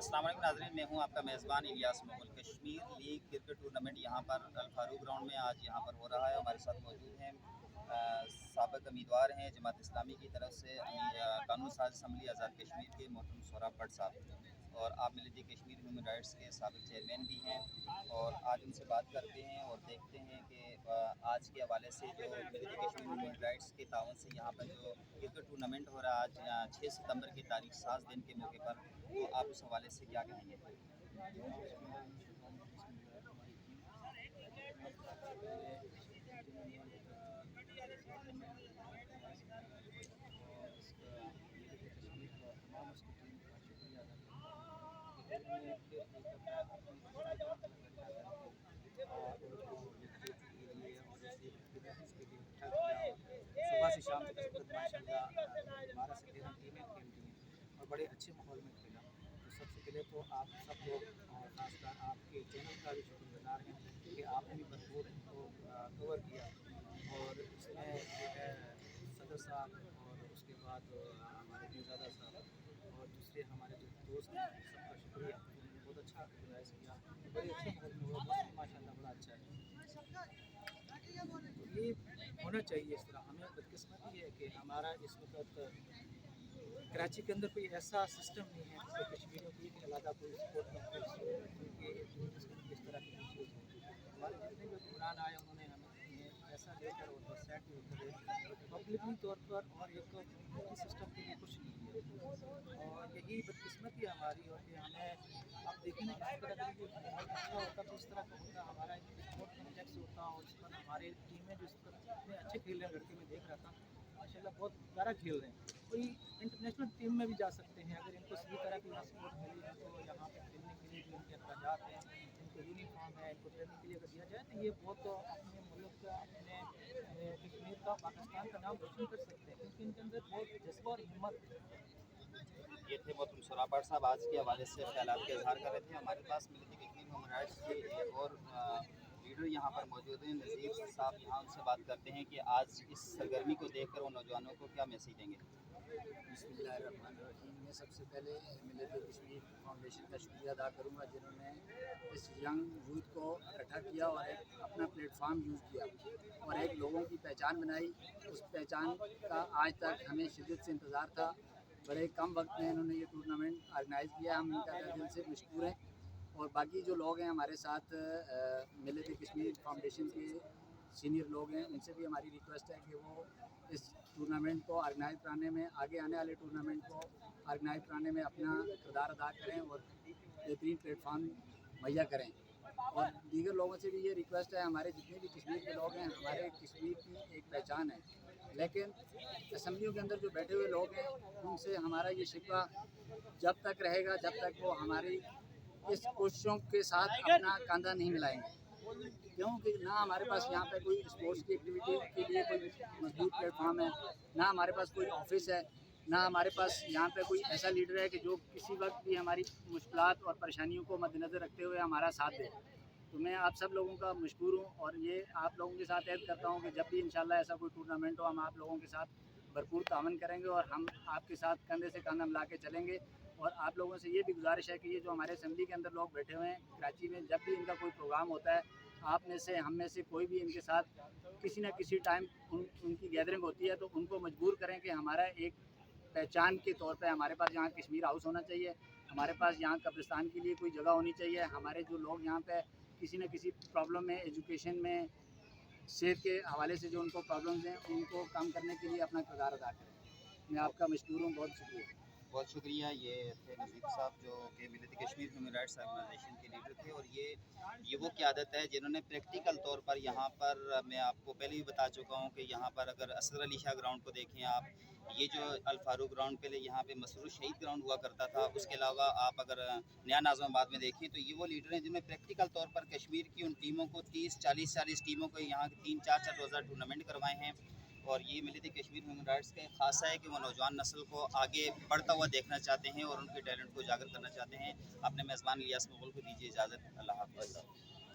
अस्सलाम वालेकुम नाज़रीन, मैं हूं आपका मेज़बान Ilyas Mughal. Kashmir league cricket tournament यहां पर अल फारूक ग्राउंड में आज यहां पर हो रहा है। हमारे साथ मौजूद हैं साबिक़ उम्मीदवार हैं जमात इस्लामी की तरफ से कानून साज असम्बली आज़ाद कश्मीर के मोहतरम सोहराब भट्ट साहब, और आप मिलिट्री कश्मीर ह्यूमन राइट्स के साबिक़ चेयरमैन भी हैं। और आज उनसे बात करते हैं और देखते हैं कि आज के हवाले से जो मिलिट्री कश्मीर ह्यूमन राइट्स के तावन से यहाँ पर जो क्रिकेट टूर्नामेंट हो रहा है आज 6 सितंबर की तारीख 7 दिन के मौके पर, तो आप उस हवाले से क्या कहेंगे? सुबह से शाम तक माशाल्लाह हमारा से 13 टीमें खेलती हैं और बड़े अच्छे माहौल में खेला। तो सबसे पहले तो आप सब लोग और ख़ासकर आपके चैनल का भी शुक्रगुज़ार हैं कि आपने भी भरपूर इनको कवर किया। और इसमें जो है सदर साहब और उसके बाद हमारे मिर्ज़ादा साहब और दूसरे हमारे जो दोस्त हैं सबका शुक्रिया, उन्होंने बहुत अच्छा एडवाइस किया। बड़े अच्छे माहौल में हुआ, मौसम माशाल्लाह बड़ा अच्छा है। तो ये होना चाहिए इस तरह। हमें बदकिस्मती है कि हमारा इस वक्त कराची के अंदर कोई ऐसा सिस्टम नहीं है जिससे कश्मीरियों के लिए अलग कोई स्पोर्ट कॉम्प्लेक्स हो, उनके इस तरह की चीज़ हो। हमारे जितने भी हुक्मरान आए उन्होंने हमें पैसा देकर और सेट होकर पब्लिकली तौर पर और एक उनकी सिस्टम के लिए कुछ नहीं किया। और यही बदकिस्मती है हमारी। और कि हमें अब देखें ना इस तरह का अच्छा होता तो इस तरह का होता, हमारा एक स्पोर्ट कॉम्प्लेक्स होता और उस पर हमारे टीमें जो इस पर इतने अच्छे खेल रहे हैं लड़के, मैं देख रहा था माशाल्लाह बहुत प्यारा खेल रहे हैं। कोई इंटरनेशनल टीम में भी जा सकते हैं अगर इनको सही तरह की सपोर्ट मिली है। तो यहाँ पे खेलने के लिए जो इनके अखराजात हैं, इनको यूनिफॉर्म है, इनको ट्रेनिंग के लिए अगर दिया जाए तो ये बहुत अपने मुल्क का, अपने कश्मीर का, पाकिस्तान का नाम रोशन कर सकते हैं क्योंकि इनके अंदर बहुत जज्बा और हिम्मत है। ये थे मोहतरम सोहराब भट्ट साहब, आज के हवाले से ख्यालात के इजहार कर रहे थे। हमारे पास मिलिट्री कश्मीर ह्यूमन राइट्स के एक और लीडर यहाँ पर मौजूद हैं, नज़ीर साहब। यहाँ उनसे बात करते हैं कि आज इस सरगर्मी को देखकर वो नौजवानों को क्या मैसेज देंगे। बिस्मिल्लाहिर्रहमानिर्रहीम। मैं सबसे पहले मिलिट्री कश्मीर फाउंडेशन का शुक्रिया अदा करूँगा जिन्होंने इस यंग यूथ को इकट्ठा किया और एक अपना प्लेटफार्म यूज़ किया और एक लोगों की पहचान बनाई। उस पहचान का आज तक हमें शिद्दत से इंतज़ार था। बड़े कम वक्त में इन्होंने ये टूर्नामेंट ऑर्गेनाइज़ किया, हम इनका दिल से मशकूर हैं। और बाकी जो लोग हैं हमारे साथ मिलिट्री कश्मीर फाउंडेशन के सीनियर लोग हैं, उनसे भी हमारी रिक्वेस्ट है कि वो इस टूर्नामेंट को ऑर्गेनाइज़ कराने में, आगे आने वाले टूर्नामेंट को ऑर्गेनाइज़ कराने में अपना किरदार अदा करें और बेहतरीन प्लेटफार्म मुहैया करें। और दीगर लोगों से भी ये रिक्वेस्ट है, हमारे जितने भी कश्मीर के लोग हैं, हमारे कश्मीर की एक पहचान है, लेकिन असम्बलियों के अंदर जो बैठे हुए लोग हैं उनसे हमारा ये शिकवा जब तक रहेगा जब तक वो हमारी इस कोशिशों के साथ अपना कंधा नहीं मिलाएंगे। क्योंकि ना हमारे पास यहाँ पे कोई स्पोर्ट्स की एक्टिविटी के लिए कोई मजबूत प्लेटफॉर्म है, ना हमारे पास कोई ऑफिस है, ना हमारे पास यहाँ पे कोई ऐसा लीडर है कि जो किसी वक्त भी हमारी मुश्किलात और परेशानियों को मद्देनज़र रखते हुए हमारा साथ दे। तो मैं आप सब लोगों का मशकूर हूँ और ये आप लोगों के साथ ऐड करता हूँ कि जब भी इंशाल्लाह ऐसा कोई टूर्नामेंट हो हम आप लोगों के साथ भरपूर तावन करेंगे और हम आपके साथ कंधे से कंधा मिला के चलेंगे। और आप लोगों से ये भी गुजारिश है कि ये जो हमारे असेंबली के अंदर लोग बैठे हुए हैं कराची में, जब भी इनका कोई प्रोग्राम होता है, आप में से, हम में से कोई भी इनके साथ किसी न किसी टाइम उनकी गैदरिंग होती है तो उनको मजबूर करें कि हमारा एक पहचान के तौर पे हमारे पास यहाँ कश्मीर हाउस होना चाहिए, हमारे पास यहाँ कब्रिस्तान के लिए कोई जगह होनी चाहिए। हमारे जो लोग यहाँ पे किसी न किसी प्रॉब्लम में, एजुकेशन में, सेहत के हवाले से जो उनको प्रॉब्लम्स हैं उनको कम करने के लिए अपना किरदार अदा करें। मैं आपका मशकूर हूँ, बहुत शुक्रिया। बहुत शुक्रिया। ये थे नज़ीर साहब जो कि military Kashmir human rights organization के लीडर थे। और ये वो क़यादत है जिन्होंने प्रैक्टिकल तौर पर यहाँ पर, मैं आपको पहले भी बता चुका हूँ कि यहाँ पर अगर असगर अली शाह ग्राउंड को देखें आप, ये जो अल फारूक ग्राउंड पहले यहाँ पे मसरूर शहीद ग्राउंड हुआ करता था, उसके अलावा आप अगर नया नाज़िमाबाद में देखें तो ये वो लीडर हैं जिन्होंने प्रैक्टिकल तौर पर कश्मीर की उन टीमों को 30-40 टीमों को यहाँ 3-4 रोज़ा टूर्नामेंट करवाए हैं। और ये मिलिट्री कश्मीर ह्यूमन राइट्स का खासा है कि वो नौजवान नस्ल को आगे बढ़ता हुआ देखना चाहते हैं और उनके टैलेंट को उजागर करना चाहते हैं। अपने मेज़बान इलियास मुग़ल को दीजिए इजाज़त। अल्लाह हाफ़िज़।